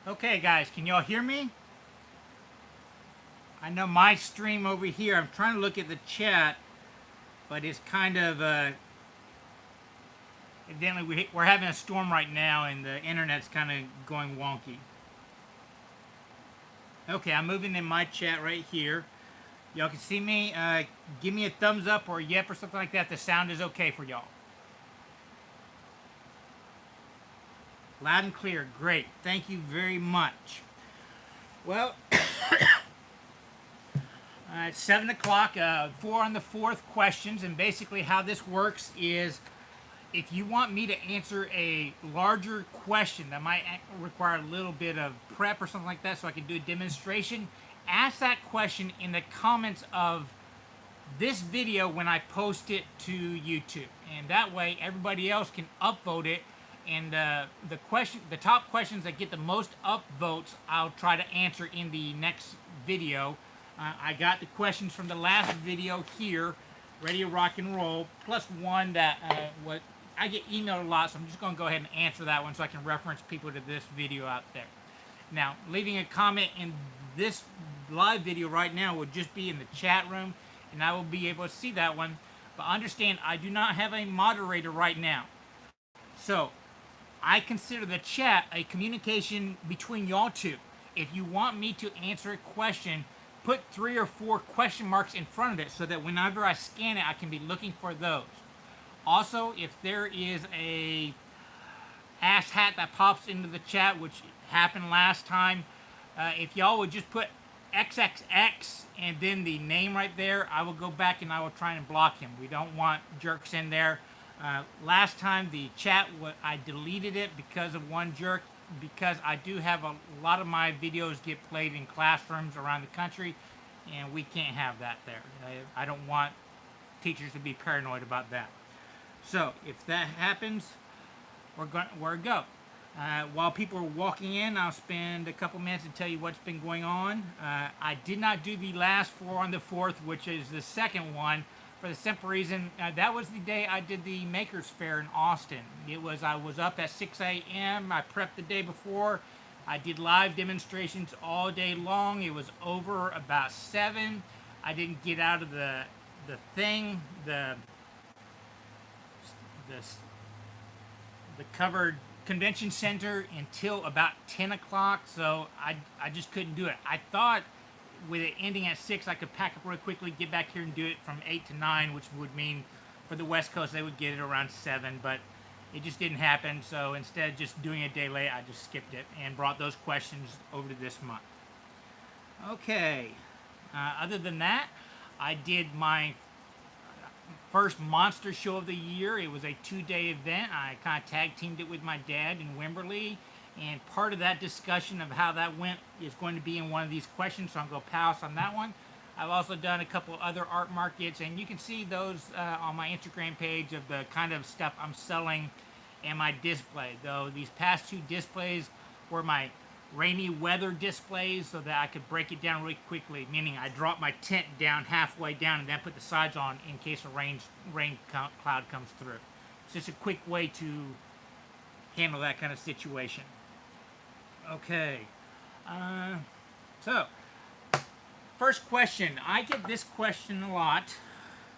Okay, guys, can y'all hear me? I know my stream over here, I'm trying to look at the chat, but it's kind of, evidently we're having a storm right now and the internet's kind of going wonky. Okay, I'm moving in my chat right here. Y'all can see me. Give me a thumbs up or a yep or something like that. The sound is okay for y'all. Loud and clear. Great. Thank you very much. Well, it's 7 o'clock. 4 on the 4th questions. And basically how this works is if you want me to answer a larger question that might require a little bit of prep or something like that so I can do a demonstration, ask that question in the comments of this video when I post it to YouTube. And that way everybody else can upvote it. And the top questions that get the most upvotes, I'll try to answer in the next video. I got the questions from the last video here, Ready to Rock and Roll, plus one that I get emailed a lot, so I'm just going to go ahead and answer that one so I can reference people to this video out there. Now, leaving a comment in this live video right now would just be in the chat room, and I will be able to see that one. But understand, I do not have a moderator right now. So, I consider the chat a communication between y'all two. if you want me to answer a question, put 3 or 4 question marks in front of it so that whenever I scan it, I can be looking for those. Also, if there is a ass hat that pops into the chat, which happened last time, if y'all would just put XXX and then the name right there, I will go back and I will try and block him. We don't want jerks in there. Last time the chat, I deleted it because of one jerk, because I do have a lot of my videos get played in classrooms around the country, and we can't have that there. I don't want teachers to be paranoid about that. So if that happens, we're to go. While people are walking in, I'll spend a couple minutes and tell you what's been going on. I did not do the last 4 on the 4th, which is the second one, for the simple reason that was the day I did the Makers Fair in Austin. I was up at 6 a.m. I prepped the day before. I did live demonstrations all day long. It was over about 7. I didn't get out of the covered convention center until about 10 o'clock, so I just couldn't do it. I thought with it ending at 6, I could pack up real quickly, get back here and do it from 8 to 9, which would mean for the West Coast they would get it around 7, but it just didn't happen. So instead of just doing a day late, I just skipped it and brought those questions over to this month. Okay, other than that, I did my first monster show of the year. It was a 2-day event. I kind of tag teamed it with my dad in Wimberley, and part of that discussion of how that went is going to be in one of these questions, so I'm going to pass on that one. I've also done a couple other art markets, and you can see those on my Instagram page of the kind of stuff I'm selling and my display. Though these past 2 displays were my rainy weather displays so that I could break it down really quickly, meaning I drop my tent down halfway down and then put the sides on in case a rain cloud comes through. It's just a quick way to handle that kind of situation. Okay, so first question. I get this question a lot.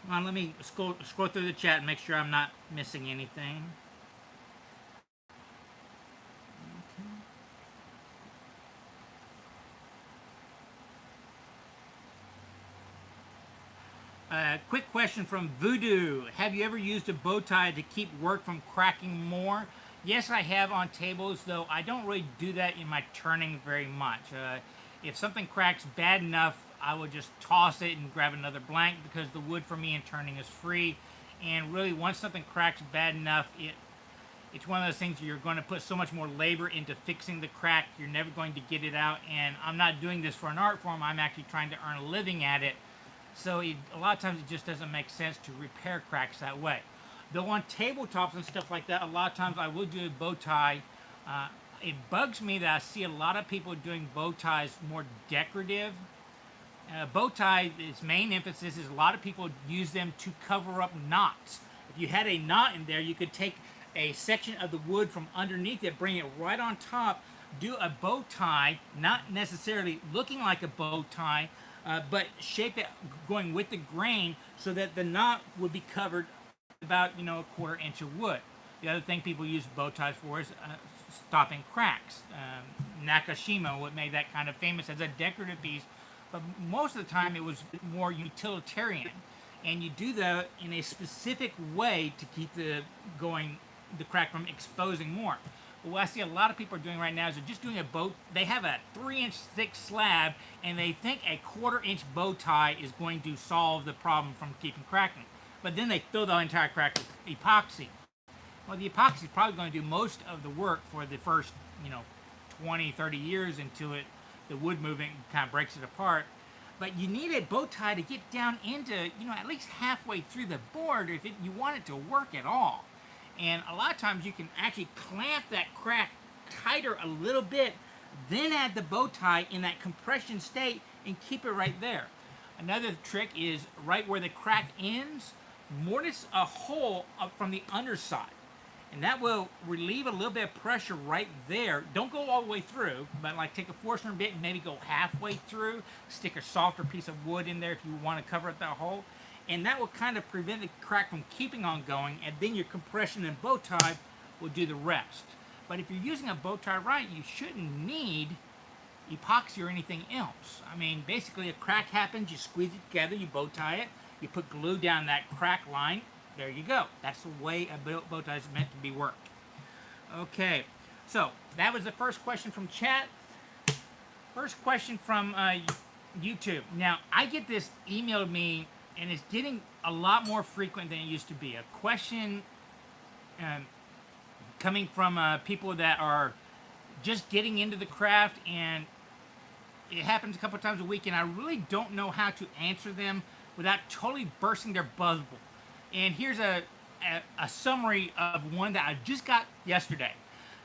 Well, let me scroll through the chat and make sure I'm not missing anything. Quick question from Voodoo. Have you ever used a bow tie to keep work from cracking more? Yes, I have on tables, though I don't really do that in my turning very much. If something cracks bad enough, I will just toss it and grab another blank, because the wood for me in turning is free. And really, once something cracks bad enough, it's one of those things you're going to put so much more labor into fixing the crack, you're never going to get it out. And I'm not doing this for an art form, I'm actually trying to earn a living at it. So a lot of times it just doesn't make sense to repair cracks that way. Though on tabletops and stuff like that, a lot of times I will do a bow tie. It bugs me that I see a lot of people doing bow ties more decorative. Bow tie, its main emphasis is a lot of people use them to cover up knots. If you had a knot in there, you could take a section of the wood from underneath it, bring it right on top, do a bow tie, not necessarily looking like a bow tie, but shape it going with the grain so that the knot would be covered about, a 1/4 inch of wood. The other thing people use bow ties for is stopping cracks. Nakashima what made that kind of famous as a decorative piece, but most of the time it was more utilitarian. And you do that in a specific way to keep the crack from exposing more. But what I see a lot of people are doing right now is they're just doing they have a 3-inch thick slab, and they think a 1/4 inch bow tie is going to solve the problem from keeping cracking. But then they fill the entire crack with epoxy. Well, the epoxy is probably going to do most of the work for the first, 20, 30 years until the wood movement kind of breaks it apart. But you need a bow tie to get down into, at least halfway through the board if you want it to work at all. And a lot of times you can actually clamp that crack tighter a little bit, then add the bow tie in that compression state and keep it right there. Another trick is right where the crack ends, mortise a hole up from the underside. And that will relieve a little bit of pressure right there. Don't go all the way through, but take a Forstner bit and maybe go halfway through. Stick a softer piece of wood in there if you want to cover up that hole. And that will kind of prevent the crack from keeping on going, and then your compression and bow tie will do the rest. But if you're using a bow tie right, you shouldn't need epoxy or anything else. I mean, basically a crack happens, you squeeze it together, you bow tie it, you put glue down that crack line, there you go. That's the way a bow tie is meant to be worked. Okay, so that was the first question from chat. First question from YouTube. Now, I get this emailed me, and it's getting a lot more frequent than it used to be. A question coming from people that are just getting into the craft, and it happens a couple times a week, and I really don't know how to answer them without totally bursting their bubble. And here's a summary of one that I just got yesterday.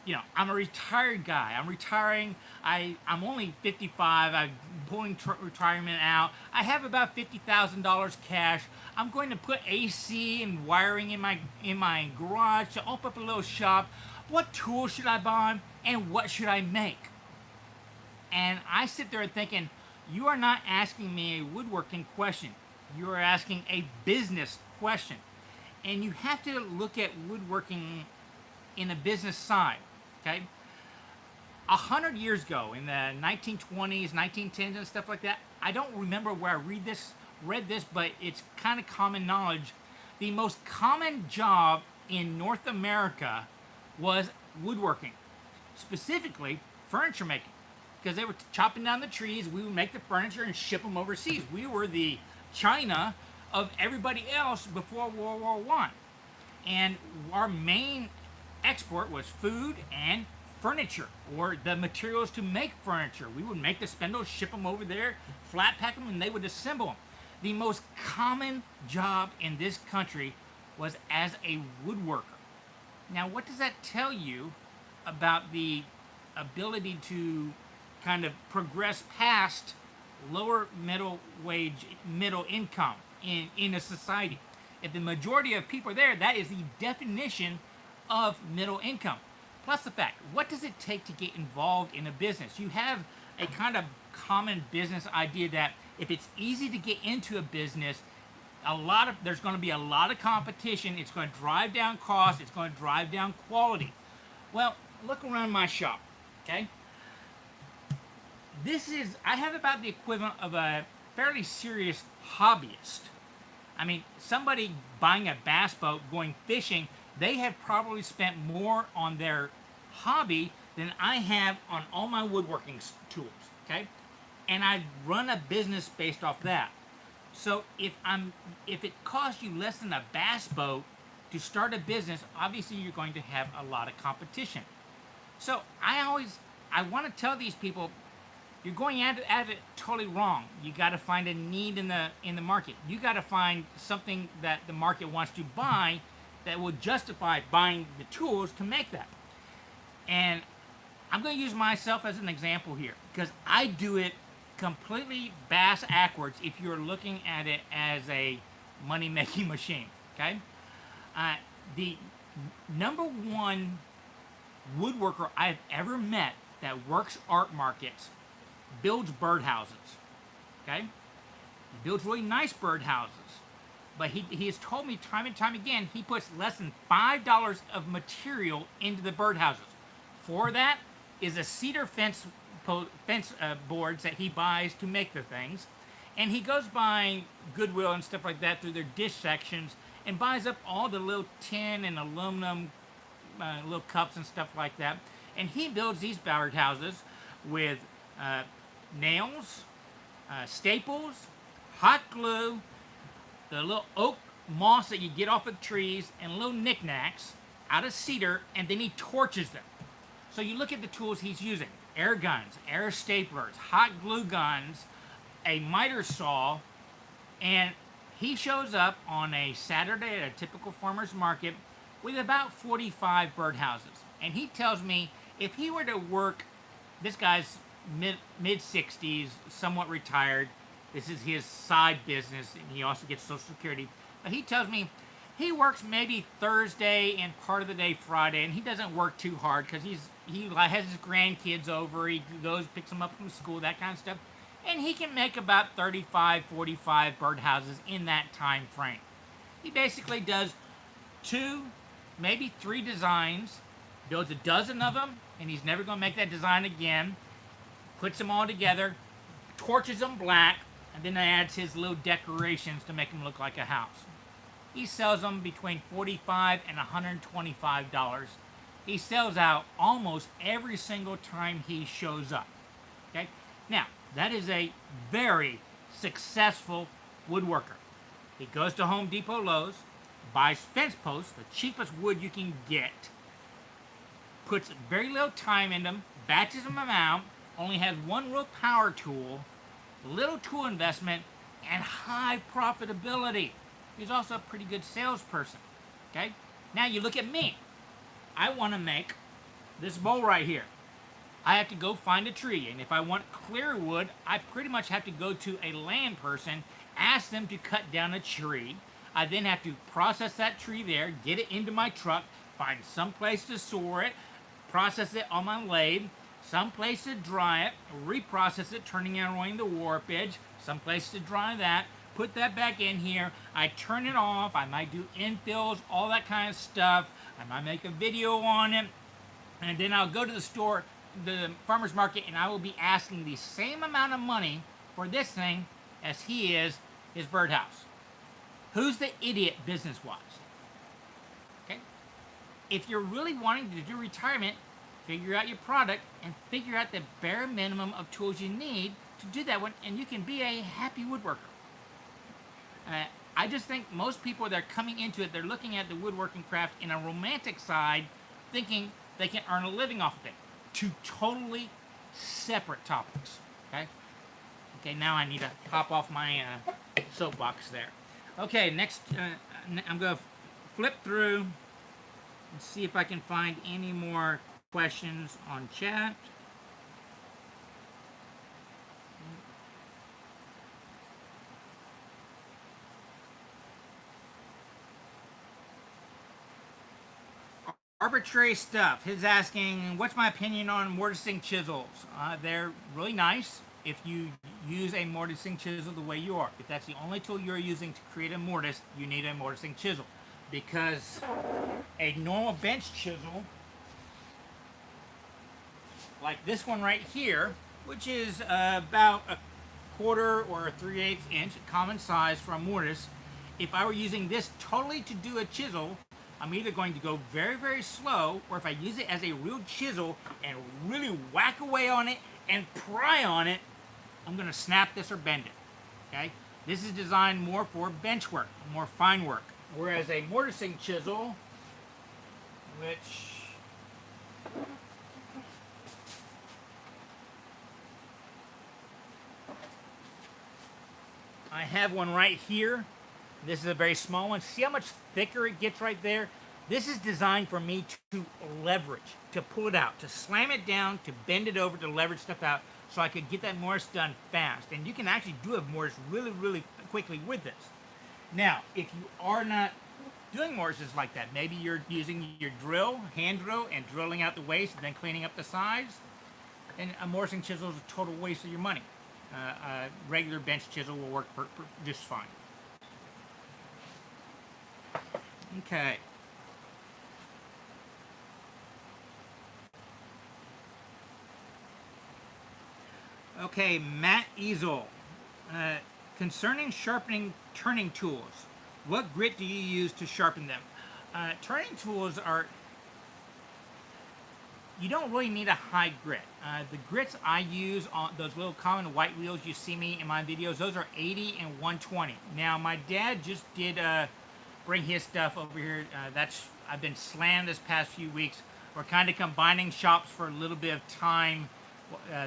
You know, I'm a retired guy. I'm retiring. I'm only 55. I'm pulling retirement out. I have about $50,000 cash. I'm going to put AC and wiring in my garage to open up a little shop. What tools should I buy, and what should I make? And I sit there thinking, you are not asking me a woodworking question. You are asking a business question. And you have to look at woodworking in a business side, okay? 100 years ago, in the 1920s, 1910s and stuff like that, I don't remember where I read this, but it's kind of common knowledge. The most common job in North America was woodworking, specifically furniture making, because they were chopping down the trees. We would make the furniture and ship them overseas. We were the China of everybody else before World War I. And our main export was food and furniture, or the materials to make furniture. We would make the spindles, ship them over there, flat pack them, and they would assemble them. The most common job in this country was as a woodworker. Now, what does that tell you about the ability to kind of progress past lower middle income in a society? If the majority of people are there, that is the definition of middle income. Plus the fact, what does it take to get involved in a business? You have a kind of common business idea that if it's easy to get into a business, there's going to be a lot of competition. It's going to drive down costs. It's going to drive down quality. Well, look around my shop, okay? I have about the equivalent of a fairly serious hobbyist. I mean, somebody buying a bass boat, going fishing, they have probably spent more on their hobby than I have on all my woodworking tools, okay? And I run a business based off that. So if it costs you less than a bass boat to start a business, obviously you're going to have a lot of competition. So I want to tell these people, you're going at it totally wrong. You got to find a need in the market. You got to find something that the market wants to buy that will justify buying the tools to make that. And I'm going to use myself as an example here, because I do it completely bass backwards if you're looking at it as a money-making machine, okay? The number one woodworker I've ever met that works art markets builds birdhouses, okay? He builds really nice birdhouses, but he has told me time and time again he puts less than $5 of material into the birdhouses. For that is a cedar fence boards that he buys to make the things, and he goes by Goodwill and stuff like that through their dish sections and buys up all the little tin and aluminum little cups and stuff like that, and he builds these birdhouses with nails, staples, hot glue, the little oak moss that you get off of trees, and little knickknacks out of cedar, and then he torches them. So you look at the tools he's using: air guns, air staplers, hot glue guns, a miter saw, and he shows up on a Saturday at a typical farmer's market with about 45 birdhouses. And he tells me if he were to work, this guy's mid-60s, somewhat retired, this is his side business, and he also gets Social Security, but he tells me he works maybe Thursday and part of the day Friday, and he doesn't work too hard because he has his grandkids over, he goes, picks them up from school, that kind of stuff, and he can make about 35, 45 birdhouses in that time frame. He basically does 2, maybe 3 designs, builds a dozen of them, and he's never going to make that design again, puts them all together, torches them black, and then adds his little decorations to make them look like a house. He sells them between $45 and $125. He sells out almost every single time he shows up. Okay? Now, that is a very successful woodworker. He goes to Home Depot, Lowe's, buys fence posts, the cheapest wood you can get, puts very little time in them, batches them out, only has one real power tool, little tool investment, and high profitability. He's also a pretty good salesperson. Okay? Now you look at me. I want to make this bowl right here. I have to go find a tree, and if I want clear wood, I pretty much have to go to a land person, ask them to cut down a tree. I then have to process that tree there, get it into my truck, find some place to store it, process it on my lathe, some place to dry it, reprocess it, turning and away the warpage, some place to dry that, put that back in here, I turn it off, I might do infills, all that kind of stuff, I might make a video on it, and then I'll go to the store, the farmer's market, and I will be asking the same amount of money for this thing as he is his birdhouse. Who's the idiot business-wise? Okay? If you're really wanting to do retirement, figure out your product and figure out the bare minimum of tools you need to do that one, and you can be a happy woodworker. I just think most people that are coming into it, they're looking at the woodworking craft in a romantic side, thinking they can earn a living off of it. Two totally separate topics. Okay? Okay, now I need to hop off my soapbox there. Okay, next, I'm going to flip through and see if I can find any more questions on chat. Arbitrary stuff. He's asking, what's my opinion on mortising chisels? They're really nice if you use a mortising chisel the way you are. If that's the only tool you're using to create a mortise, you need a mortising chisel. Because a normal bench chisel, like this one right here, which is about a 1/4 or a 3/8 inch, common size for a mortise, if I were using this totally to do a chisel, I'm either going to go very, very slow, or if I use it as a real chisel and really whack away on it and pry on it, I'm going to snap this or bend it. Okay? This is designed more for bench work, more fine work. Whereas a mortising chisel, which I have one right here. This is a very small one. See how much thicker it gets right there? This is designed for me to leverage, to pull it out, to slam it down, to bend it over, to leverage stuff out, so I could get that mortise done fast. And you can actually do a mortise really, really quickly with this. Now, if you are not doing mortises like that, maybe you're using your drill, hand drill, and drilling out the waste and then cleaning up the sides, then a mortising chisel is a total waste of your money. A regular bench chisel will work just fine. Okay. Okay, Matt Easel. Concerning sharpening turning tools, what grit do you use to sharpen them? Turning tools are, you don't really need a high grit. The grits I use on those little common white wheels you see me in my videos, those are 80 and 120. Now, my dad just did bring his stuff over here. I've been slammed this past few weeks. We're kind of combining shops for a little bit of time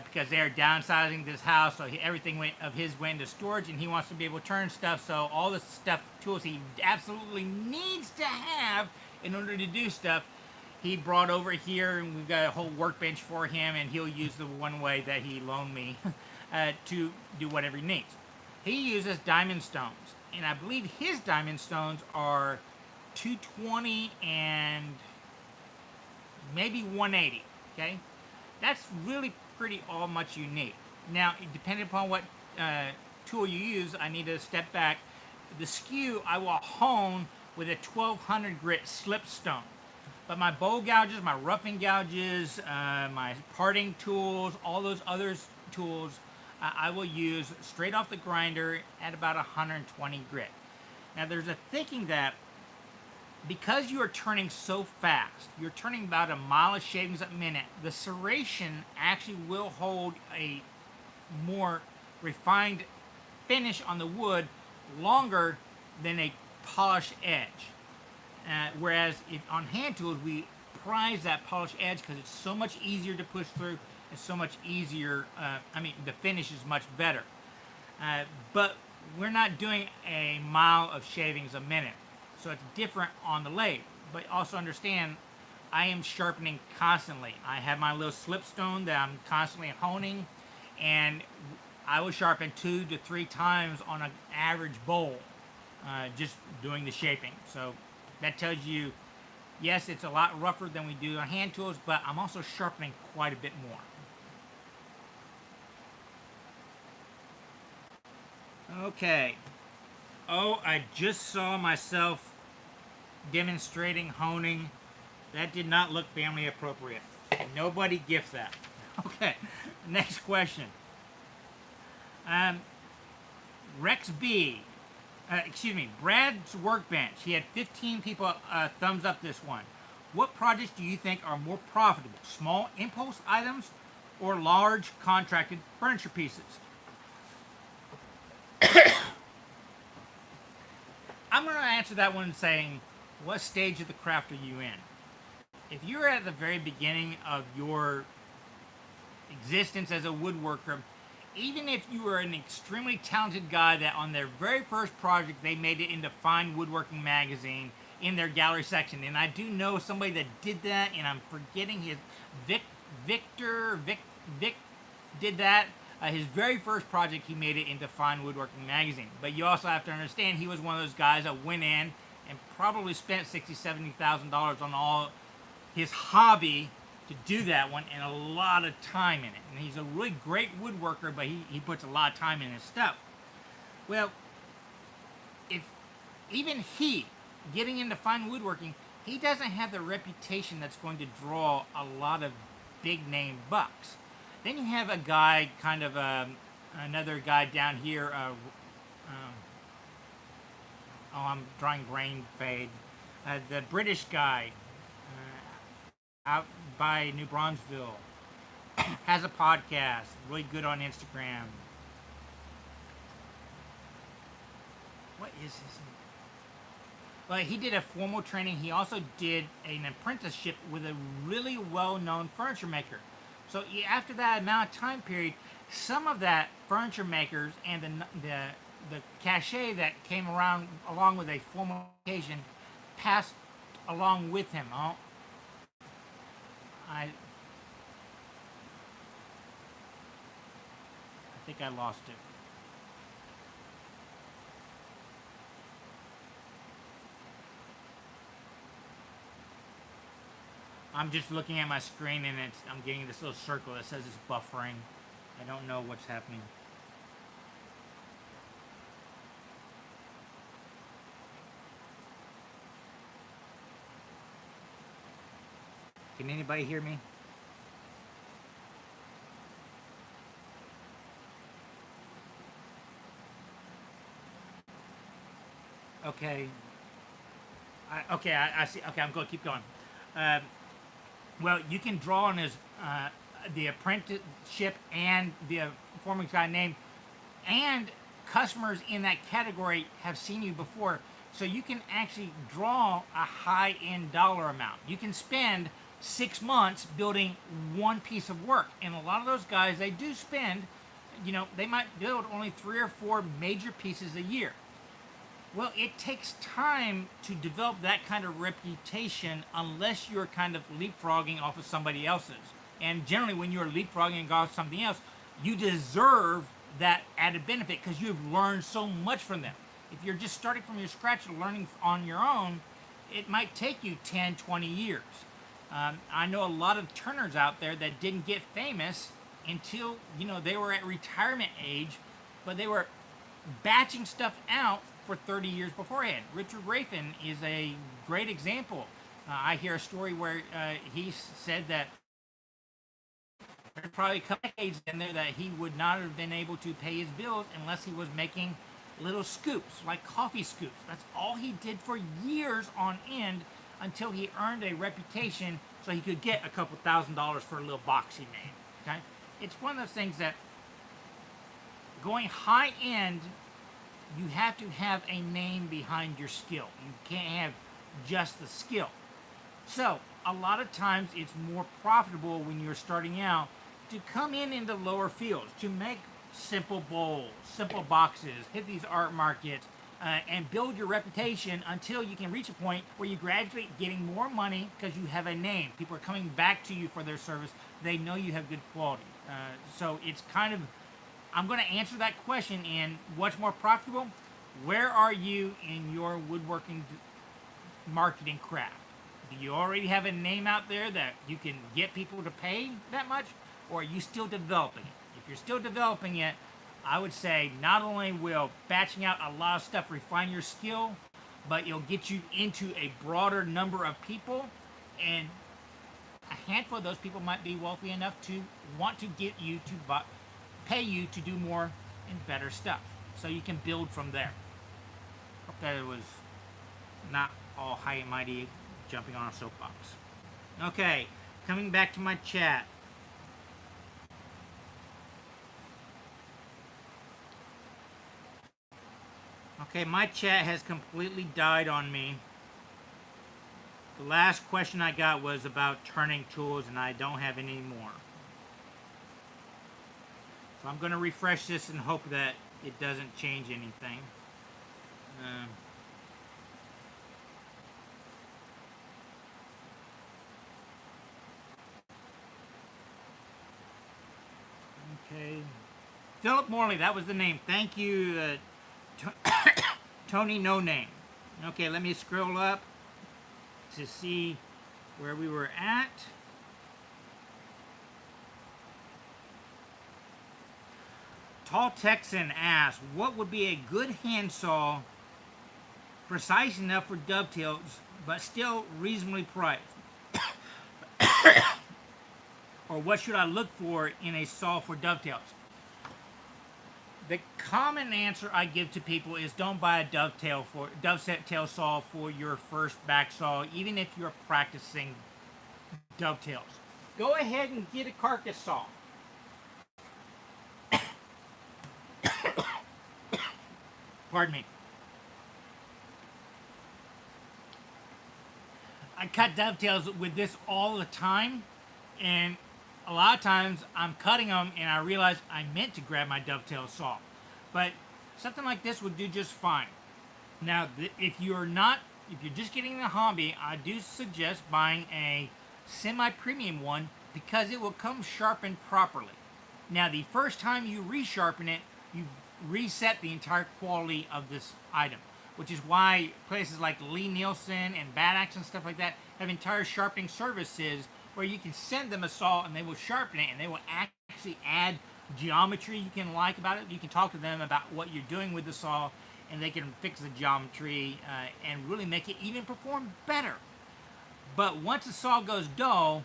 because they're downsizing this house, so everything of his went into storage, and he wants to be able to turn stuff. So all the tools he absolutely needs to have in order to do stuff, he brought over here, and we've got a whole workbench for him, and he'll use the one way that he loaned me to do whatever he needs. He uses diamond stones, and I believe his diamond stones are 220 and maybe 180, okay? That's really pretty all much you need. Now, depending upon what tool you use, I need to step back. The skew I will hone with a 1200 grit slipstone. But my bowl gouges, my roughing gouges, my parting tools, all those others tools, I will use straight off the grinder at about 120 grit. Now there's a thinking that because you are turning so fast, you're turning about a mile of shavings a minute, the serration actually will hold a more refined finish on the wood longer than a polished edge. Whereas if on hand tools, we prize that polished edge because it's so much easier to push through. It's so much easier. The finish is much better. But we're not doing a mile of shavings a minute. So it's different on the lathe. But also understand, I am sharpening constantly. I have my little slipstone that I'm constantly honing, and I will sharpen 2 to 3 times on an average bowl, just doing the shaping. So that tells you, yes, it's a lot rougher than we do on hand tools, but I'm also sharpening quite a bit more. Okay. Oh, I just saw myself demonstrating honing. That did not look family appropriate. Nobody gifts that. Okay, next question. Rex B, Brad's workbench. He had 15 people thumbs up this one. What projects do you think are more profitable? Small impulse items or large contracted furniture pieces? I'm going to answer that one saying, what stage of the craft are you in? If you're at the very beginning of your existence as a woodworker, even if you are an extremely talented guy that on their very first project they made it into Fine Woodworking magazine in their gallery section, and I do know somebody that did that, and I'm forgetting his Vic did that. His very first project, he made it into Fine Woodworking magazine. But you also have to understand, he was one of those guys that went in and probably spent $60,000-$70,000 on all his hobby to do that one, and a lot of time in it. And he's a really great woodworker, but he puts a lot of time in his stuff. Well, if even he, getting into fine woodworking, he doesn't have the reputation that's going to draw a lot of big name bucks. Then you have a guy, kind of another guy down here. I'm drawing brain fade. The British guy out by New Brunswick has a podcast, really good on Instagram. What is his name? Well, he did a formal training. He also did an apprenticeship with a really well-known furniture maker. So after that amount of time period, some of that furniture makers and the cachet that came around along with a formal occasion passed along with him. I think I lost it. I'm just looking at my screen and I'm getting this little circle that says it's buffering. I don't know what's happening. Can anybody hear me? Okay. I see. Okay, I'm going to keep going. Well, you can draw on his the apprenticeship and the performance guy name, and customers in that category have seen you before, so you can actually draw a high-end dollar amount. You can spend 6 months building one piece of work, and a lot of those guys, they do spend, they might build only 3 or 4 major pieces a year. Well, it takes time to develop that kind of reputation unless you're kind of leapfrogging off of somebody else's. And generally, when you're leapfrogging off something else, you deserve that added benefit because you've learned so much from them. If you're just starting from your scratch and learning on your own, it might take you 10, 20 years. I know a lot of turners out there that didn't get famous until, they were at retirement age, but they were batching stuff out for 30 years beforehand. Richard Rafin is a great example. I hear a story where he said that there's probably a couple decades in there that he would not have been able to pay his bills unless he was making little scoops, like coffee scoops. That's all he did for years on end until he earned a reputation so he could get a couple $1,000s for a little box he made. Okay? It's one of those things that going high end, you have to have a name behind your skill. You can't have just the skill. So, a lot of times it's more profitable when you're starting out to come in the lower fields, to make simple bowls, simple boxes, hit these art markets, and build your reputation until you can reach a point where you gradually getting more money because you have a name. People are coming back to you for their service. They know you have good quality. So it's kind of, I'm going to answer that question in what's more profitable. Where are you in your woodworking marketing craft? Do you already have a name out there that you can get people to pay that much, or are you still developing it? If you're still developing it, I would say not only will batching out a lot of stuff refine your skill, but it'll get you into a broader number of people, and a handful of those people might be wealthy enough to want to get you to pay you to do more and better stuff, so you can build from there. Hope that it was not all high and mighty jumping on a soapbox. Okay, coming back to my chat. Okay, my chat has completely died on me. The last question I got was about turning tools, and I don't have any more. So I'm going to refresh this and hope that it doesn't change anything. Okay. Philip Morley, that was the name. Thank you, Tony No Name. Okay, let me scroll up to see where we were at. Tall Texan asked, what would be a good handsaw precise enough for dovetails but still reasonably priced? Or what should I look for in a saw for dovetails? The common answer I give to people is don't buy a dovetail saw for your first back saw, even if you're practicing dovetails. Go ahead and get a carcass saw. Pardon me. I cut dovetails with this all the time, and a lot of times I'm cutting them and I realize I meant to grab my dovetail saw. But something like this would do just fine. Now, if you're just getting the hobby, I do suggest buying a semi-premium one because it will come sharpened properly. Now, the first time you resharpen it, you reset the entire quality of this item, which is why places like Lee Nielsen and Bad Axe and stuff like that have entire sharpening services where you can send them a saw and they will sharpen it and they will actually add geometry you can like about it. You can talk to them about what you're doing with the saw and they can fix the geometry and really make it even perform better. But once the saw goes dull,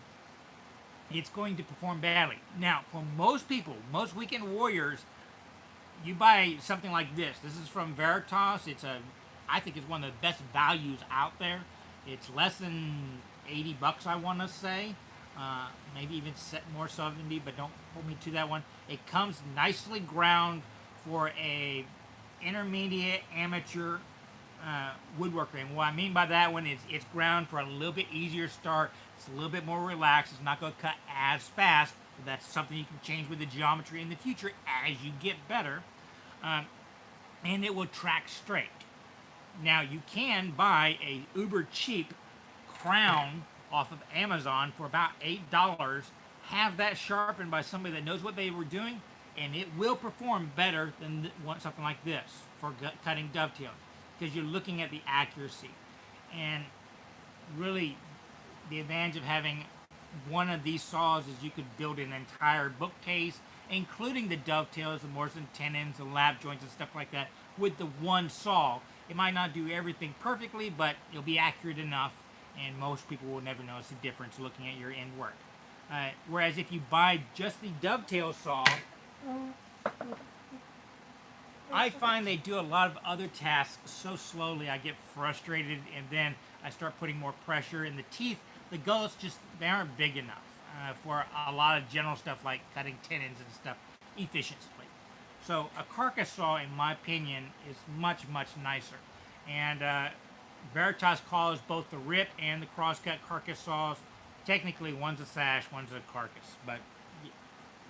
it's going to perform badly. Now, for most people, most weekend warriors, you buy something like this. This is from Veritas. I think it's one of the best values out there. It's less than $80, I want to say. Maybe even more 70, but don't hold me to that one. It comes nicely ground for a intermediate amateur woodworker. And what I mean by that one is it's ground for a little bit easier start. It's a little bit more relaxed. It's not going to cut as fast. But that's something you can change with the geometry in the future as you get better. And it will track straight. Now you can buy a uber cheap crown off of Amazon for about $8, have that sharpened by somebody that knows what they were doing, and it will perform better than something like this for cutting dovetails because you're looking at the accuracy. And really, the advantage of having one of these saws is you could build an entire bookcase, including the dovetails, the Mortising tenons, the lap joints, and stuff like that, with the one saw. It might not do everything perfectly, but it'll be accurate enough, and most people will never notice the difference looking at your end work. Whereas if you buy just the dovetail saw, I find they do a lot of other tasks so slowly I get frustrated, and then I start putting more pressure in the teeth. The gullets just, they aren't big enough for a lot of general stuff like cutting tenons and stuff efficiently. So a carcass saw, in my opinion, is much, much nicer. And Veritas calls both the rip and the crosscut carcass saws. Technically, one's a sash, one's a carcass, but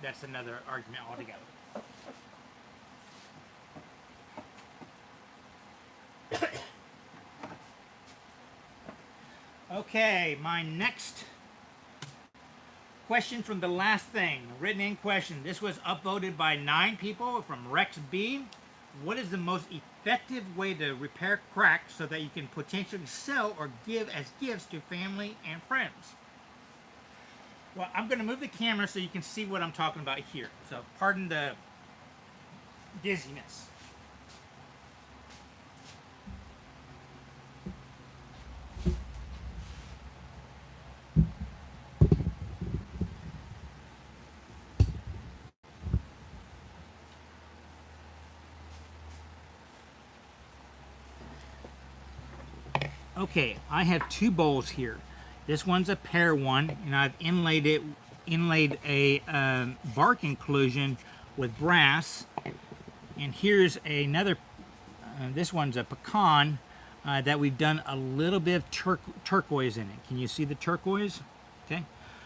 that's another argument altogether. Okay, my next question from the last thing, written in question. This was upvoted by 9 people from Rex B. What is the most effective way to repair cracks so that you can potentially sell or give as gifts to family and friends? Well, I'm going to move the camera so you can see what I'm talking about here. So pardon the dizziness. Okay, I have 2 bowls here. This one's a pear one, and I've inlaid a bark inclusion with brass. And here's another. This one's a pecan that we've done a little bit of turquoise in it. Can you see the turquoise? Okay.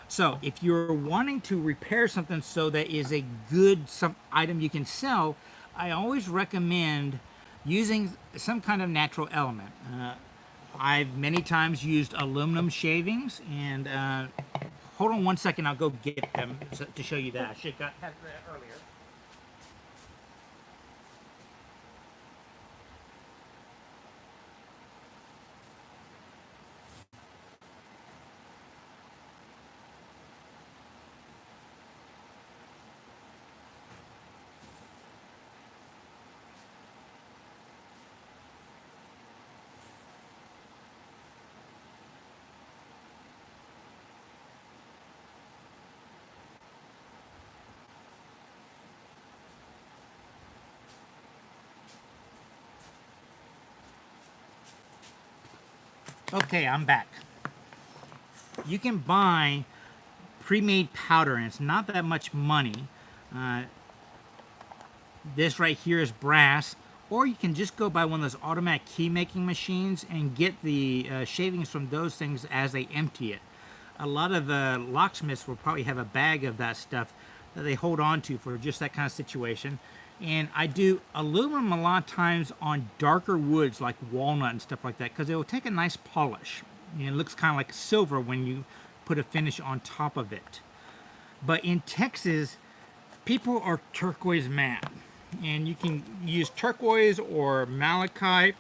So if you're wanting to repair something so that is a good item you can sell, I always recommend using some kind of natural element. I've many times used aluminum shavings, and hold on one second, I'll go get them to show you that. I should have had that earlier. Okay, I'm back. You can buy pre-made powder, and it's not that much money. This right here is brass, or you can just go buy one of those automatic key making machines and get the shavings from those things as they empty it. A lot of locksmiths will probably have a bag of that stuff that they hold on to for just that kind of situation. And I do aluminum a lot of times on darker woods like walnut and stuff like that, because it will take a nice polish. And it looks kind of like silver when you put a finish on top of it. But in Texas, people are turquoise mad. And you can use turquoise or malachite.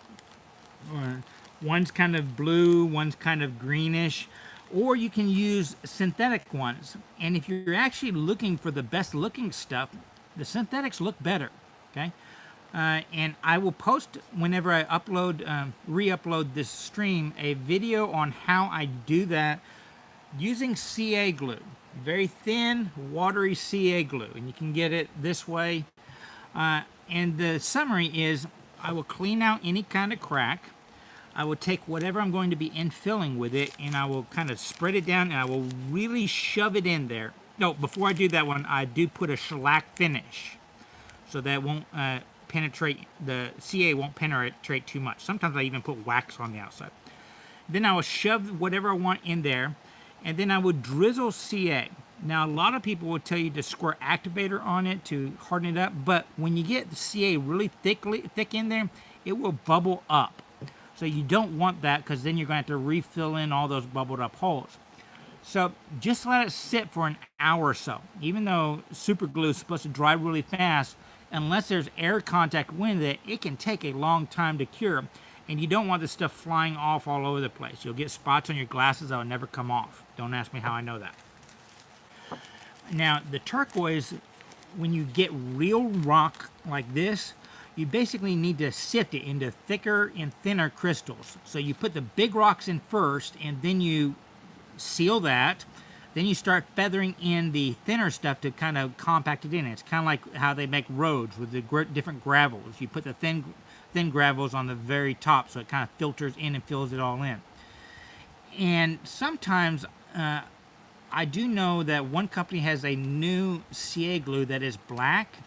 One's kind of blue, one's kind of greenish. Or you can use synthetic ones. And if you're actually looking for the best looking stuff, the synthetics look better, okay? And I will post, whenever I upload, re-upload this stream, a video on how I do that using CA glue. Very thin, watery CA glue. And you can get it this way. And the summary is, I will clean out any kind of crack. I will take whatever I'm going to be infilling with it, and I will kind of spread it down, and I will really shove it in there. No, before I do that one, I do put a shellac finish, so that won't penetrate, the CA won't penetrate too much. Sometimes I even put wax on the outside. Then I will shove whatever I want in there, and then I would drizzle CA. Now, a lot of people will tell you to squirt activator on it to harden it up, but when you get the CA really thick in there, it will bubble up. So you don't want that, because then you're going to have to refill in all those bubbled up holes. So just let it sit for an hour or so. Even though super glue is supposed to dry really fast, unless there's air contact with it, it can take a long time to cure. And you don't want this stuff flying off all over the place. You'll get spots on your glasses that will never come off. Don't ask me how I know that. Now, the turquoise, when you get real rock like this, you basically need to sift it into thicker and thinner crystals. So you put the big rocks in first, and then you seal that. Then you start feathering in the thinner stuff to kind of compact it in. It's kind of like how they make roads with the different gravels. You put the thin gravels on the very top, so it kind of filters in and fills it all in. And sometimes I do know that one company has a new CA glue that is black.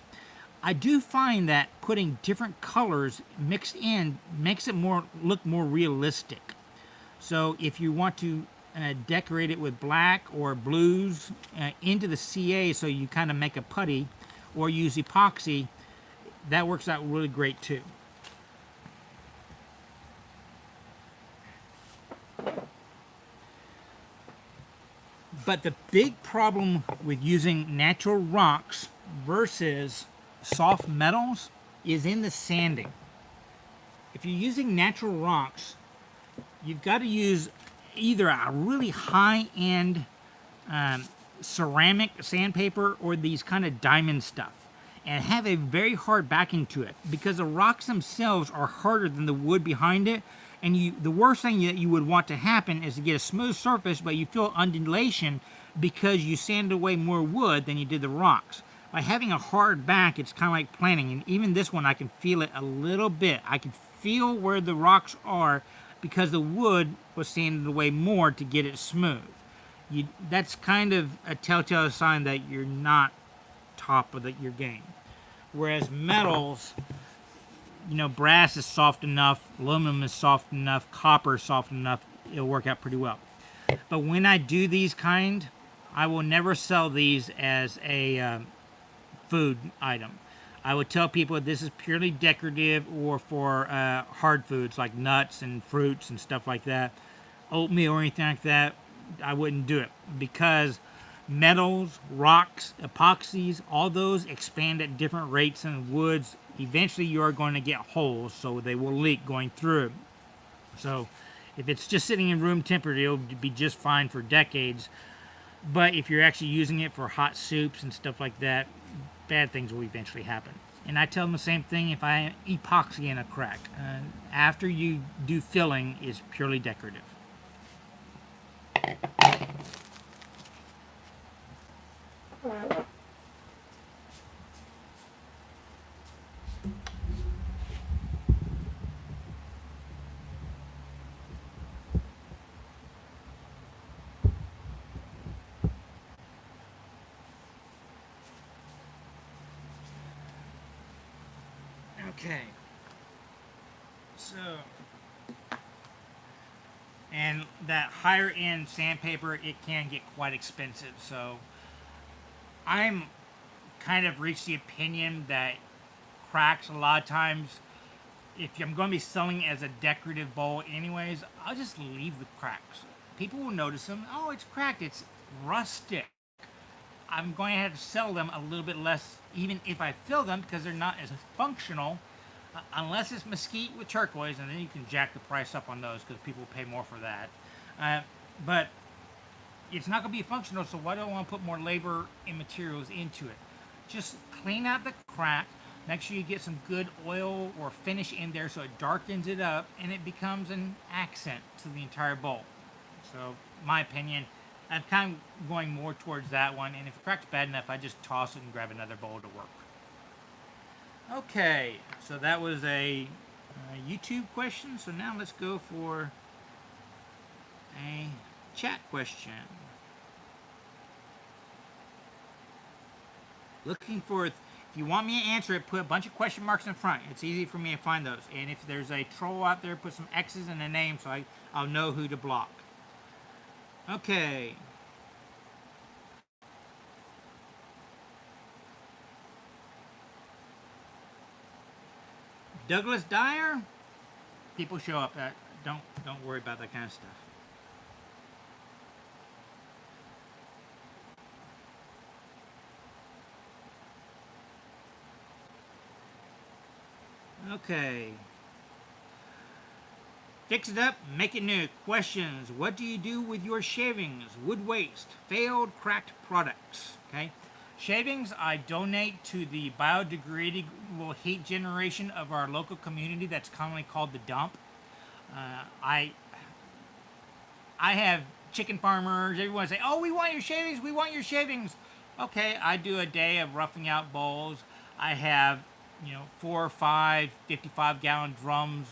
I do find that putting different colors mixed in makes it look more realistic. So if you want to decorate it with black or blues into the CA, so you kind of make a putty, or use epoxy, that works out really great too. But the big problem with using natural rocks versus soft metals is in the sanding. If you're using natural rocks, you've got to use either a really high-end ceramic sandpaper or these kind of diamond stuff, and have a very hard backing to it, because the rocks themselves are harder than the wood behind it. And the worst thing that you would want to happen is to get a smooth surface, but you feel undulation because you sanded away more wood than you did the rocks. By having a hard back, it's kind of like planning. And even this one, I can feel it a little bit. I can feel where the rocks are because the wood was sanded away more to get it smooth. That's kind of a telltale sign that you're not top of your game. Whereas metals, brass is soft enough, aluminum is soft enough, copper is soft enough, it'll work out pretty well. But when I do these I will never sell these as a food item. I would tell people this is purely decorative or for hard foods like nuts and fruits and stuff like that. Oatmeal or anything like that, I wouldn't do it, because metals, rocks, epoxies, all those expand at different rates than woods. Eventually you're going to get holes, so they will leak going through. So if it's just sitting in room temperature, it'll be just fine for decades. But if you're actually using it for hot soups and stuff like that, bad things will eventually happen. And I tell them the same thing if I epoxy in a crack. After you do filling, is purely decorative. Okay, so, and that higher end sandpaper, it can get quite expensive. So I'm kind of reached the opinion that cracks, a lot of times, if I'm going to be selling as a decorative bowl anyways, I'll just leave the cracks. People will notice them. Oh, it's cracked, it's rustic. I'm going to have to sell them a little bit less, even if I fill them, because they're not as functional, unless it's mesquite with turquoise, and then you can jack the price up on those because people pay more for that. But it's not going to be functional, so why do I want to put more labor and materials into it? Just clean out the crack, make sure you get some good oil or finish in there so it darkens it up, and it becomes an accent to the entire bowl. So, my opinion, I'm kind of going more towards that one, and if it cracks bad enough, I just toss it and grab another bowl to work. Okay, so that was a YouTube question, so now let's go for a chat question. Looking for, if you want me to answer it, put a bunch of question marks in front. It's easy for me to find those. And if there's a troll out there, put some X's in the name so I'll know who to block. Okay. Douglas Dyer, people show up. Don't worry about that kind of stuff. Okay. Fix it up, make it new. Questions. What do you do with your shavings? Wood waste. Failed, cracked products. Okay. Shavings, I donate to the biodegradable heat generation of our local community that's commonly called the dump. I have chicken farmers, everyone say, oh, we want your shavings, we want your shavings. Okay, I do a day of roughing out bowls. I have, 4 or 5 55-gallon drums,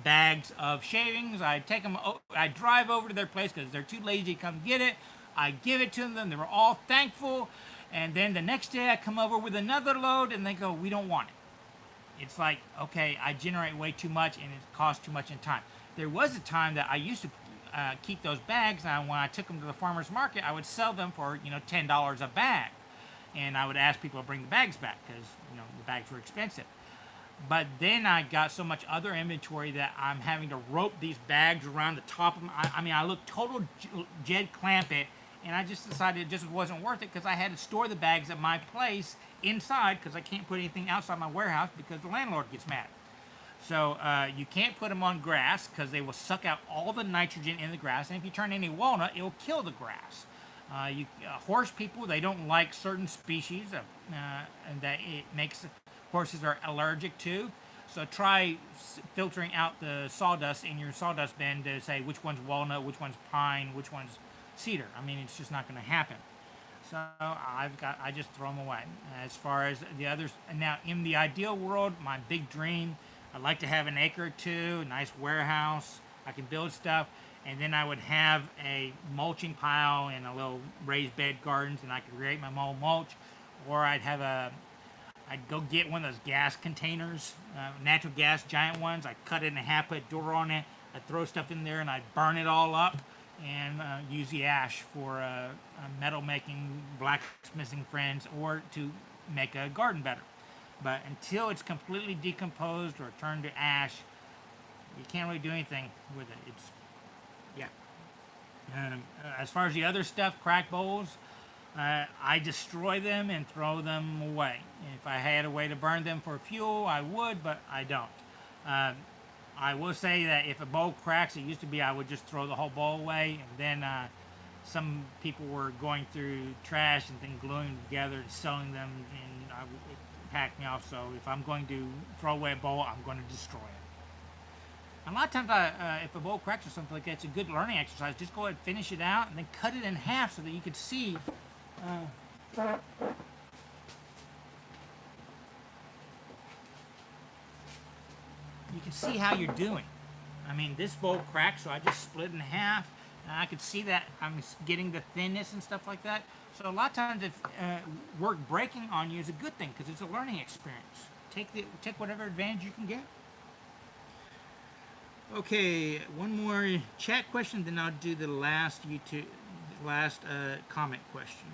bags of shavings. I take them, I drive over to their place because they're too lazy to come get it. I give it to them. They were all thankful. And then the next day I come over with another load and they go, we don't want it. It's like, okay, I generate way too much and it costs too much in time. There was a time that I used to keep those bags, and when I took them to the farmer's market, I would sell them for, $10 a bag. And I would ask people to bring the bags back because, the bags were expensive. But then I got so much other inventory that I'm having to rope these bags around the top of them. I look total Jed Clampett, and I just decided it just wasn't worth it because I had to store the bags at my place inside because I can't put anything outside my warehouse because the landlord gets mad. So you can't put them on grass because they will suck out all the nitrogen in the grass, and if you turn any walnut, it will kill the grass. Horse people, they don't like certain species and that it makes horses are allergic to. So try filtering out the sawdust in your sawdust bin to say which one's walnut, which one's pine, which one's cedar. It's just not going to happen. So I just throw them away. As far as the others, now in the ideal world, my big dream, I'd like to have an acre or two, a nice warehouse. I can build stuff, and then I would have a mulching pile and a little raised bed gardens, and I could create my own mulch. Or I'd go get one of those gas containers, natural gas giant ones. I'd cut it in half, put a door on it. I'd throw stuff in there, and I'd burn it all up and use the ash for metal making, blacksmithing friends, or to make a garden better. But until it's completely decomposed or turned to ash, you can't really do anything with it. As far as the other stuff, crack bowls, I destroy them and throw them away. If I had a way to burn them for fuel, I would, but I don't. I will say that if a bowl cracks, it used to be I would just throw the whole bowl away, and then some people were going through trash and then gluing them together and selling them, and it packed me off. So if I'm going to throw away a bowl, I'm going to destroy it. And a lot of times, if a bowl cracks or something like that, it's a good learning exercise. Just go ahead and finish it out, and then cut it in half so that you can see. You can see how you're doing. This bowl cracked, so I just split in half. And I could see that I'm getting the thinness and stuff like that. So a lot of times, if work breaking on you is a good thing because it's a learning experience. Take whatever advantage you can get. Okay, one more chat question, then I'll do the last comment question.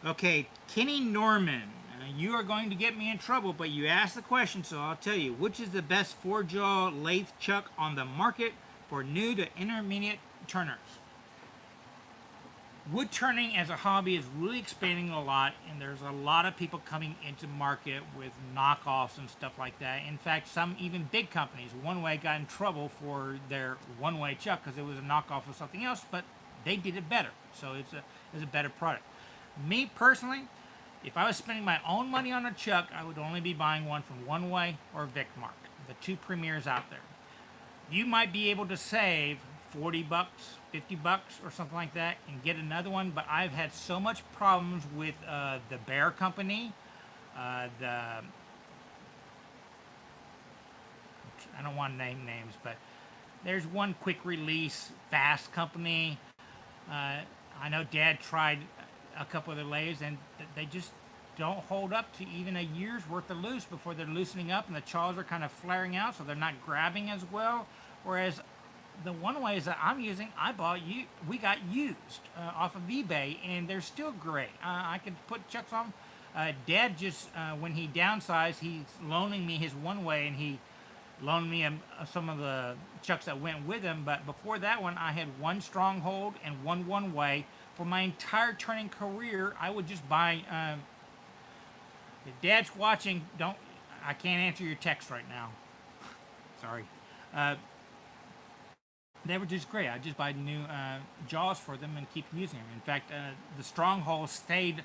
Okay, Kenny Norman, you are going to get me in trouble, but you asked the question, so I'll tell you. Which is the best 4-jaw lathe chuck on the market for new to intermediate turners? Wood turning as a hobby is really expanding a lot, and there's a lot of people coming into market with knockoffs and stuff like that. In fact, some even big companies, One Way, got in trouble for their One Way chuck because it was a knockoff of something else, but they did it better, so it's a better product. Me personally, if I was spending my own money on a chuck, I would only be buying one from One Way or Vicmark, the two premiers out there. You might be able to save $40, $50 or something like that and get another one, but I've had so much problems with the Bear Company, I don't want to name names, but there's one quick release fast company. I know Dad tried a couple of their lathes and they just don't hold up to even a year's worth of loose before they're loosening up and the jaws are kind of flaring out, so they're not grabbing as well. Whereas the One Ways that I'm using, we got used off of eBay, and they're still great. I could put chucks on. Dad just, when he downsized, he's loaning me his One Way, and he loaned me some of the chucks that went with him. But before that one, I had one Stronghold and one Way. For my entire turning career, I would just buy. If Dad's watching, I can't answer your text right now. Sorry. They were just great. I just buy new jaws for them and keep using them. In fact, the Stronghold stayed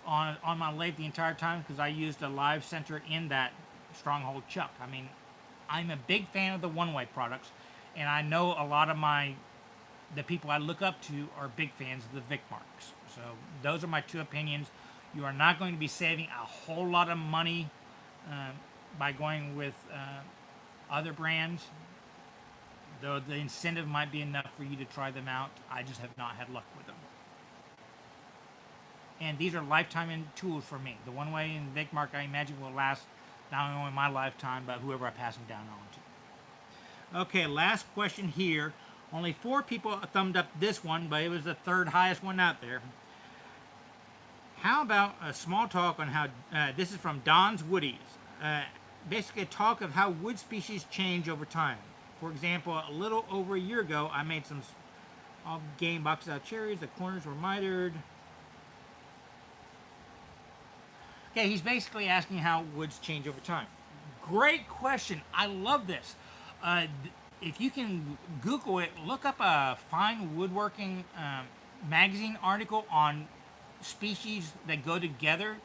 on my lathe the entire time because I used a live center in that Stronghold Chuck. I mean, I'm a big fan of the one-way products, and I know a lot of the people I look up to are big fans of the Vic marks. So those are my two opinions. You are not going to be saving a whole lot of money by going with other brands, though the incentive might be enough for you to try them out. I just have not had luck with them. And these are lifetime tools for me. The one-way and Vic mark, I imagine, will last not only my lifetime, but whoever I pass them down on to. Okay, last question here. Only 4 people thumbed up this one, but it was the 3rd highest one out there. How about a small talk on how, this is from Don's Woodies, basically a talk of how wood species change over time. For example, a little over a year ago, I made some game boxes out of cherries. The corners were mitered. Okay, he's basically asking how woods change over time. Great question. I love this. If you can Google it, look up a fine woodworking magazine article on species that go together,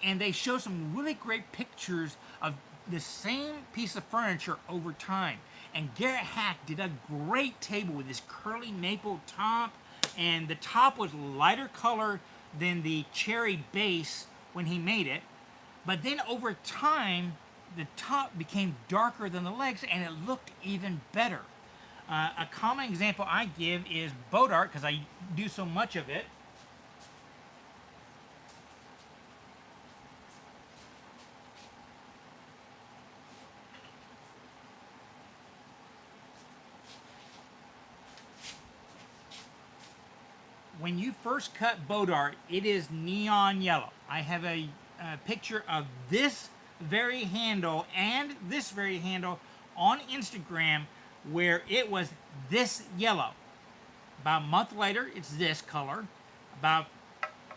and they show some really great pictures of the same piece of furniture over time. And Garrett Hack did a great table with this curly maple top, and the top was lighter color than the cherry base when he made it, but then over time the top became darker than the legs and it looked even better. A common example I give is boat art, because I do so much of it. When you first cut boat art, it is neon yellow. I have a picture of this very handle and this very handle on Instagram where it was this yellow. About a month later, it's this color. About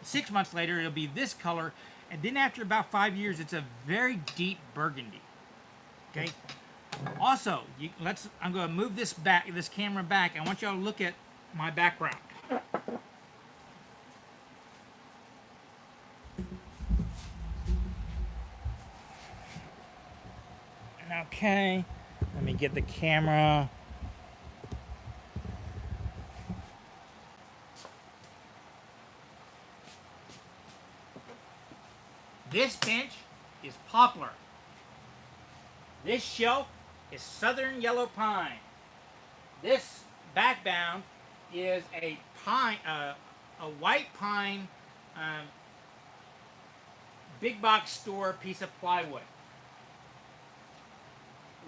6 months later, it'll be this color. And then after about 5 years, it's a very deep burgundy. Okay. Also, I'm going to move this camera back. I want y'all to look at my background. Okay, let me get the camera. This bench is poplar. This shelf is southern yellow pine. This backbound is a pine, a white pine, big box store piece of plywood.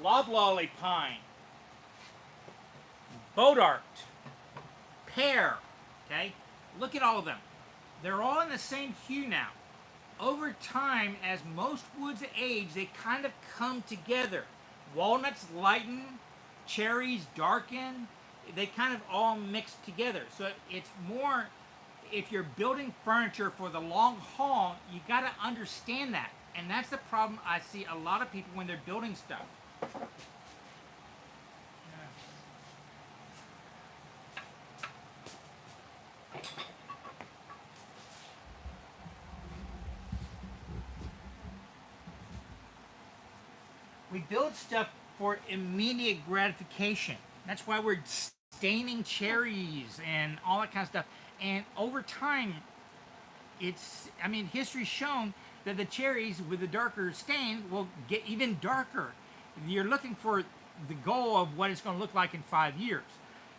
Loblolly pine, boat art, pear. Okay, look at all of them. They're all in the same hue now. Over time, as most woods age, they kind of come together. Walnuts lighten, cherries darken. They kind of all mix together. So it's more, if you're building furniture for the long haul, you got to understand that. And that's the problem I see a lot of people when they're building stuff. We build stuff for immediate gratification. That's why we're staining cherries and all that kind of stuff. And over time, history's shown that the cherries with the darker stain will get even darker. You're looking for the goal of what it's going to look like in 5 years.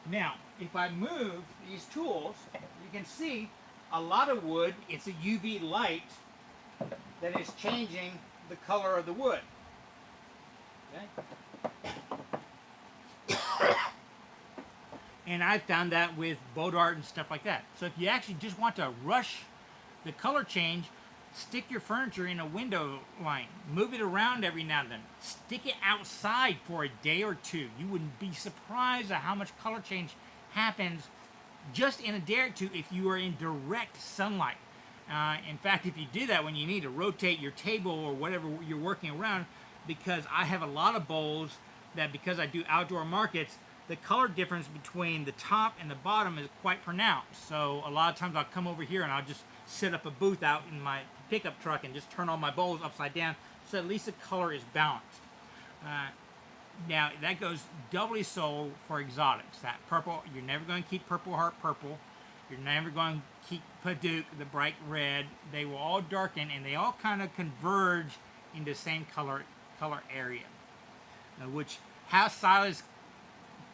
Now, if I move these tools, you can see a lot of wood, it's a UV light that is changing the color of the wood. Okay? And I found that with boat art and stuff like that. So if you actually just want to rush the color change, stick your furniture in a window line. Move it around every now and then. Stick it outside for a day or two. You wouldn't be surprised at how much color change happens just in a day or two if you are in direct sunlight. In fact, if you do that when you need to rotate your table or whatever you're working around, because I have a lot of bowls that, because I do outdoor markets, the color difference between the top and the bottom is quite pronounced. So a lot of times I'll come over here and I'll just set up a booth out in my pickup truck and just turn all my bowls upside down so at least the color is balanced. Now that goes doubly so for exotics. That purple, you're never going to keep Purple Heart purple. You're never going to keep Paduk, the bright red. They will all darken, and they all kind of converge into the same color area. Which House Silas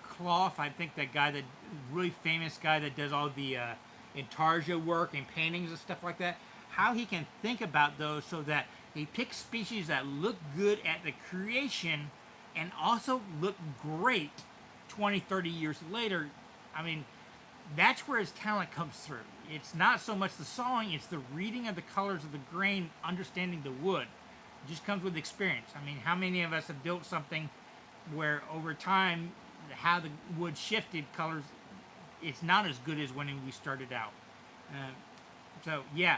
Cloth, I think that guy, that really famous guy that does all the intarsia work and paintings and stuff like that, how he can think about those so that he picks species that look good at the creation and also look great 20, 30 years later. I mean, that's where his talent comes through. It's not so much the sawing, it's the reading of the colors of the grain, understanding the wood. It just comes with experience. I mean, how many of us have built something where over time, how the wood shifted colors, it's not as good as when we started out. So yeah,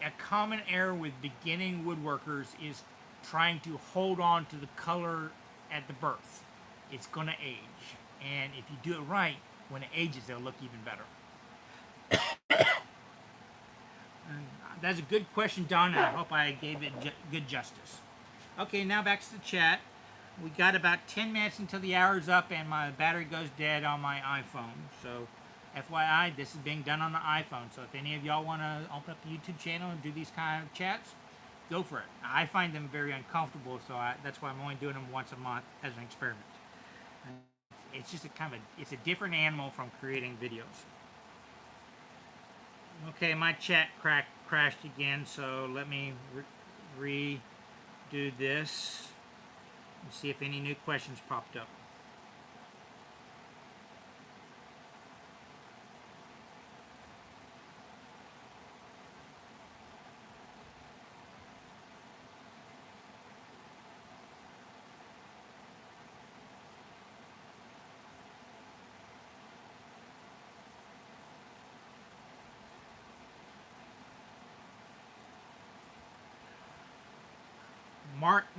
a common error with beginning woodworkers is trying to hold on to the color at the birth. It's going to age, and if you do it right, when it ages, it'll look even better. That's a good question, Don, and I hope I gave it good justice. Okay, now back to the chat. We got about 10 minutes until the hour's up, and my battery goes dead on my iPhone. So, FYI, this is being done on the iPhone. So if any of y'all want to open up a YouTube channel and do these kind of chats, go for it. I find them very uncomfortable, so that's why I'm only doing them once a month as an experiment. It's just it's a different animal from creating videos. Okay, my chat crashed again, so let me redo this and see if any new questions popped up.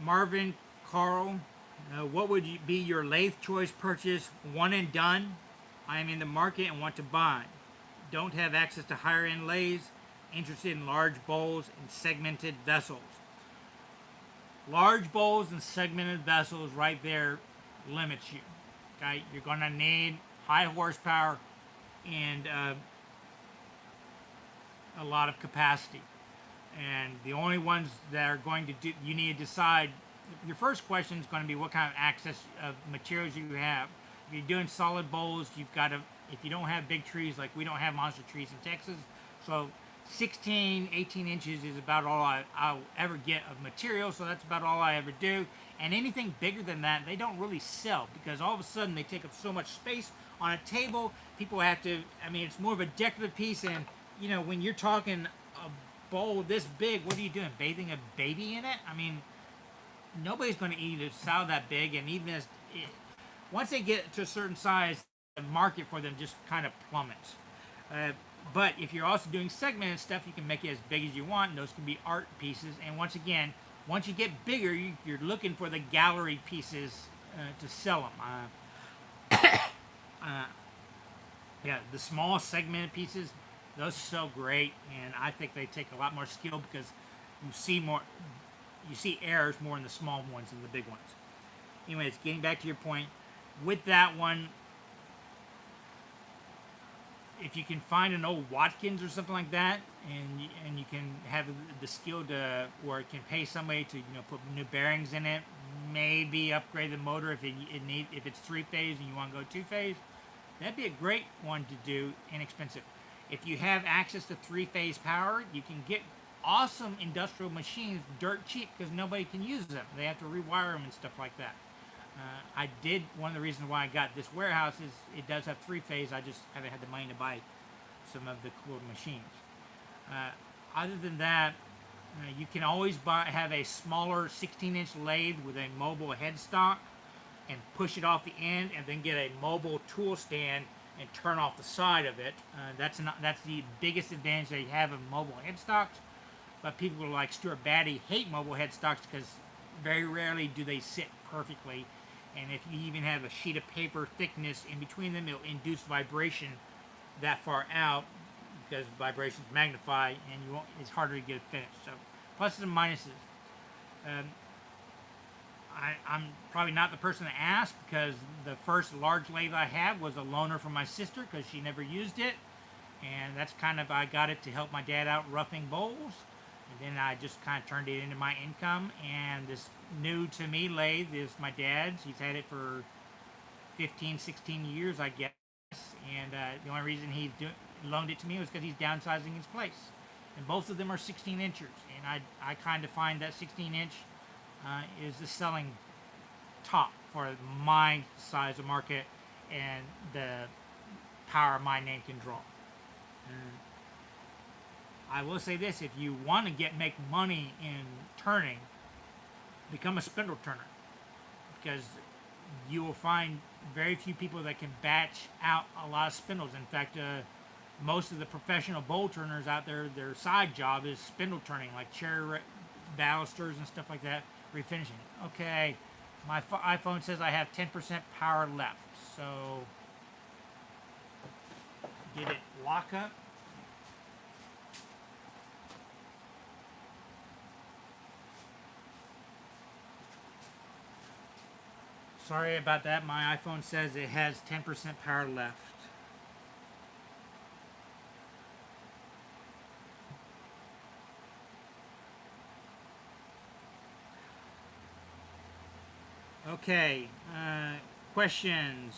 Marvin Carl, what would be your lathe choice purchase? One and done. I am in the market and want to buy. Don't have access to higher end lathes. Interested in large bowls and segmented vessels. Large bowls and segmented vessels right there limits you. Okay, you're going to need high horsepower and a lot of capacity. And the only ones that are going to do, you need to decide, your first question is going to be what kind of access of materials you have. If you're doing solid bowls, you've got to, if you don't have big trees, like we don't have monster trees in Texas, so 16, 18 inches is about all I'll ever get of material, so that's about all I ever do. And anything bigger than that, they don't really sell, because all of a sudden they take up so much space on a table. People have to, I mean, it's more of a decorative piece, and you know, when you're talking a bowl this big, what are you doing? Bathing a baby in it? I mean, nobody's going to eat a salad that big, and even as once they get to a certain size, the market for them just kind of plummets. But if you're also doing segmented stuff, you can make it as big as you want, and those can be art pieces. And once again, once you get bigger, you're looking for the gallery pieces to sell them. Yeah, the small segmented pieces, those sell great, and I think they take a lot more skill because you see errors more in the small ones than the big ones. Anyways, getting back to your point, with that one, if you can find an old Watkins or something like that, and you can have the skill to, or it can pay somebody to, you know, put new bearings in it, maybe upgrade the motor if if it's 3-phase and you want to go 2-phase, that'd be a great one to do, inexpensive. If you have access to 3-phase power, you can get awesome industrial machines dirt cheap because nobody can use them. They have to rewire them and stuff like that. One of the reasons why I got this warehouse is it does have 3-phase. I just haven't had the money to buy some of the cool machines. Other than that, you can always have a smaller 16-inch lathe with a mobile headstock and push it off the end, and then get a mobile tool stand and turn off the side of it. That's the biggest advantage they have of mobile headstocks. But people like Stuart Batty hate mobile headstocks because very rarely do they sit perfectly. And if you even have a sheet of paper thickness in between them, it'll induce vibration that far out because vibrations magnify, and it's harder to get it finished. So pluses and minuses. Um, I'm probably not the person to ask because the first large lathe I had was a loaner from my sister because she never used it. And that's kind of, I got it to help my dad out roughing bowls. And then I just kind of turned it into my income. And this new to me lathe is my dad's. He's had it for 15, 16 years, I guess. And the only reason he loaned it to me was because he's downsizing his place. And both of them are 16 inchers. And I kind of find that 16 inch is the selling top for my size of market and the power my name can draw. I will say this: if you want to make money in turning, become a spindle turner, because you will find very few people that can batch out a lot of spindles. In fact, most of the professional bowl turners out there, their side job is spindle turning, like cherry balusters and stuff like that, refinishing. Okay, my iPhone says I have 10% power left, so get it lock up. Sorry about that. My iPhone says it has 10% power left. Okay, questions.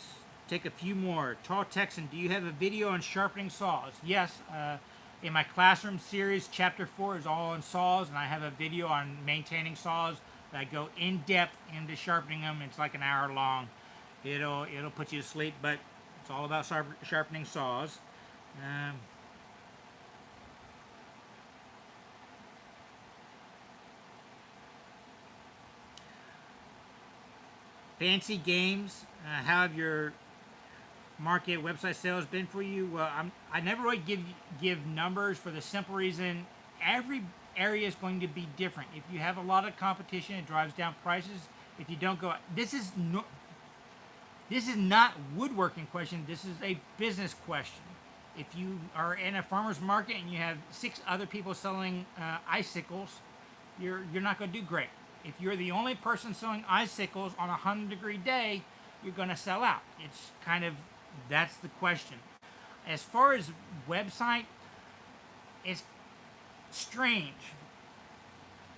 Take a few more. Tall Texan, do you have a video on sharpening saws? Yes, in my classroom series, chapter 4 is all on saws, and I have a video on maintaining saws that I go in depth into sharpening them. It's like an hour long. It'll put you to sleep, but it's all about sharpening saws. Fancy games. How have your market website sales been for you? Well, I never really give numbers for the simple reason every area is going to be different. If you have a lot of competition, it drives down prices. If you don't go, this is not woodworking question. This is a business question. If you are in a farmer's market and you have 6 other people selling icicles, you're not going to do great. If you're the only person selling icicles on a 100-degree day, you're going to sell out. It's kind of, that's the question. As far as website, it's strange.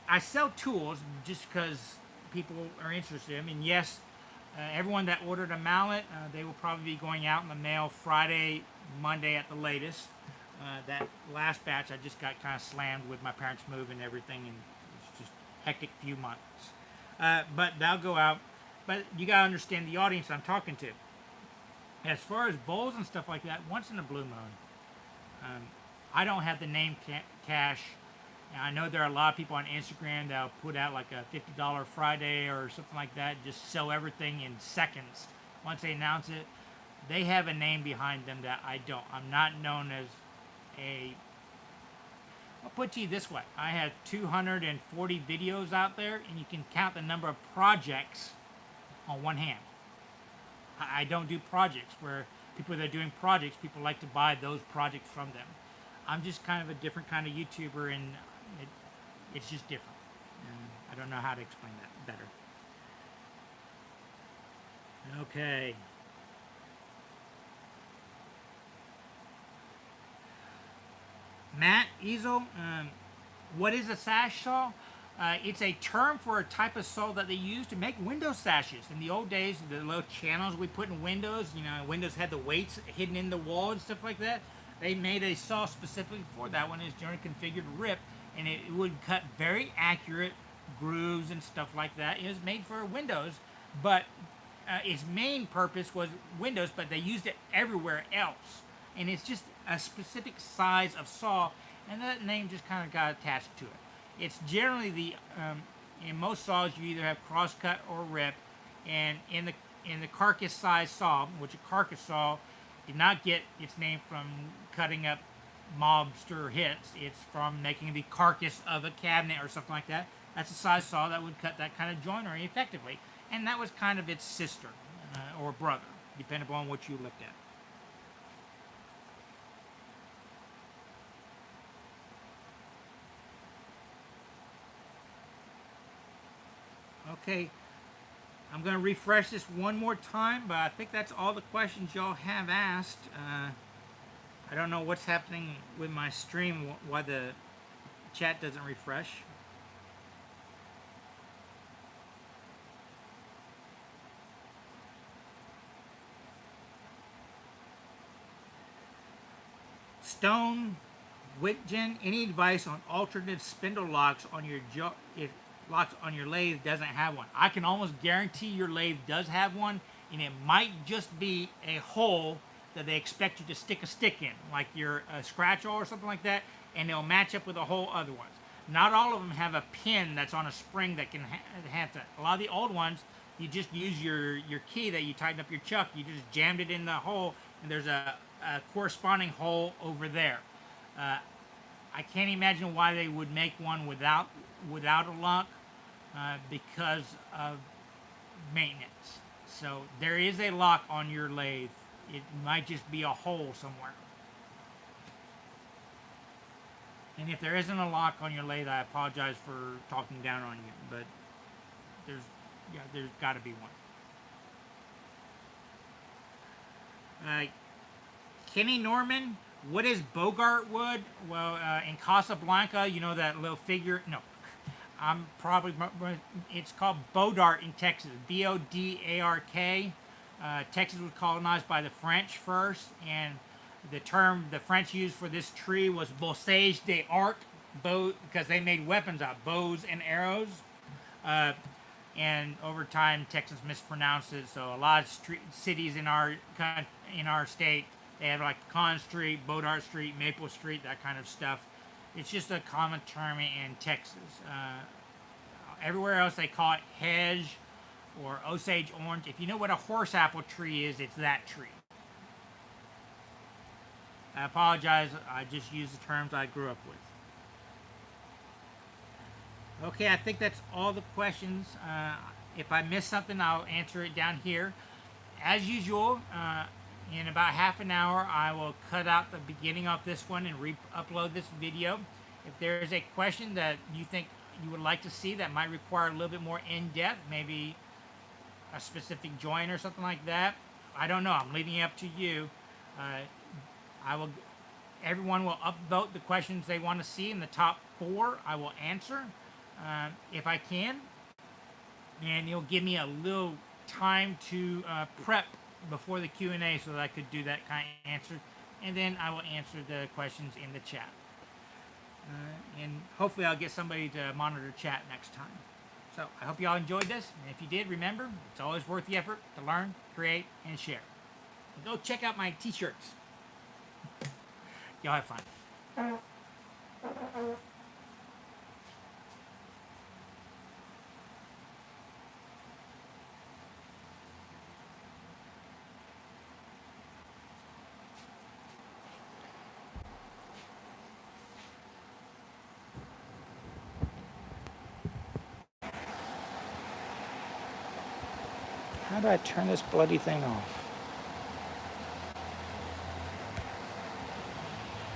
I sell tools just because people are interested. I mean, yes, everyone that ordered a mallet, they will probably be going out in the mail Friday, Monday at the latest. That last batch, I just got kind of slammed with my parents' move and everything, and it's just hectic few months. But they'll go out. But you gotta understand the audience I'm talking to. As far as bowls and stuff like that, once in a blue moon. I don't have the name cash. And I know there are a lot of people on Instagram that'll put out like a $50 Friday or something like that, just sell everything in seconds. Once they announce it, they have a name behind them that I don't. I'm not known as a... I'll put it to you this way. I have 240 videos out there, and you can count the number of projects on one hand. I don't do projects where people that are doing projects, people like to buy those projects from them. I'm just kind of a different kind of YouTuber, and it's just different. I don't know how to explain that better. Okay. Matt Easel, what is a sash saw? It's a term for a type of saw that they use to make window sashes. In the old days, the little channels we put in windows, windows had the weights hidden in the wall and stuff like that. They made a saw specifically for that one. It's generally configured to rip, and it would cut very accurate grooves and stuff like that. It was made for windows, but its main purpose was windows, but they used it everywhere else. And it's just a specific size of saw, and that name just kind of got attached to it. It's generally in most saws you either have crosscut or rip, and in the carcass size saw, which a carcass saw did not get its name from cutting up mobster hits. It's from making the carcass of a cabinet or something like that. That's a size saw that would cut that kind of joinery effectively, and that was kind of its sister or brother, depending upon what you looked at. Okay, I'm going to refresh this one more time, but I think that's all the questions y'all have asked. I don't know what's happening with my stream, why the chat doesn't refresh. Stone, Whitgen, any advice on alternative spindle locks on your if locks on your lathe doesn't have one? I can almost guarantee your lathe does have one, and it might just be a hole that they expect you to stick a stick in, like your scratch hole or something like that, and they'll match up with a hole other ones. Not all of them have a pin that's on a spring that can have that. A lot of the old ones, you just use your key that you tighten up your chuck, you just jammed it in the hole, and there's a corresponding hole over there. I can't imagine why they would make one without a lock, because of maintenance. So there is a lock on your lathe. It might just be a hole somewhere. And if there isn't a lock on your lathe, I apologize for talking down on you, but there's got to be one. Kenny Norman, what is Bogart wood? Well, in Casablanca, you know that little figure? No, it's called Bodart in Texas. Bodark. Texas was colonized by the French first, and the term the French used for this tree was bosage d'arc, because they made weapons out of bows and arrows. And over time, Texas mispronounced it, so a lot of cities in our state, they have like Con Street, Bodart Street, Maple Street, that kind of stuff. It's just a common term in Texas. Everywhere else they call it hedge or Osage orange. If you know what a horse apple tree is, it's that tree. I apologize, I just use the terms I grew up with. Okay, I think that's all the questions. If I missed something, I'll answer it down here. As usual, in about half an hour, I will cut out the beginning of this one and re-upload this video. If there is a question that you think you would like to see that might require a little bit more in-depth, maybe a specific joint or something like that, I don't know. I'm leaving it up to you. Everyone will upvote the questions they want to see, in the top 4 I will answer if I can, and you'll give me a little time to prep before the Q&A so that I could do that kind of answer, and then I will answer the questions in the chat, and hopefully I'll get somebody to monitor chat next time. So I hope you all enjoyed this, and if you did, remember, it's always worth the effort to learn, create, and share. And go check out my t-shirts. Y'all have fun. How do I turn this bloody thing off?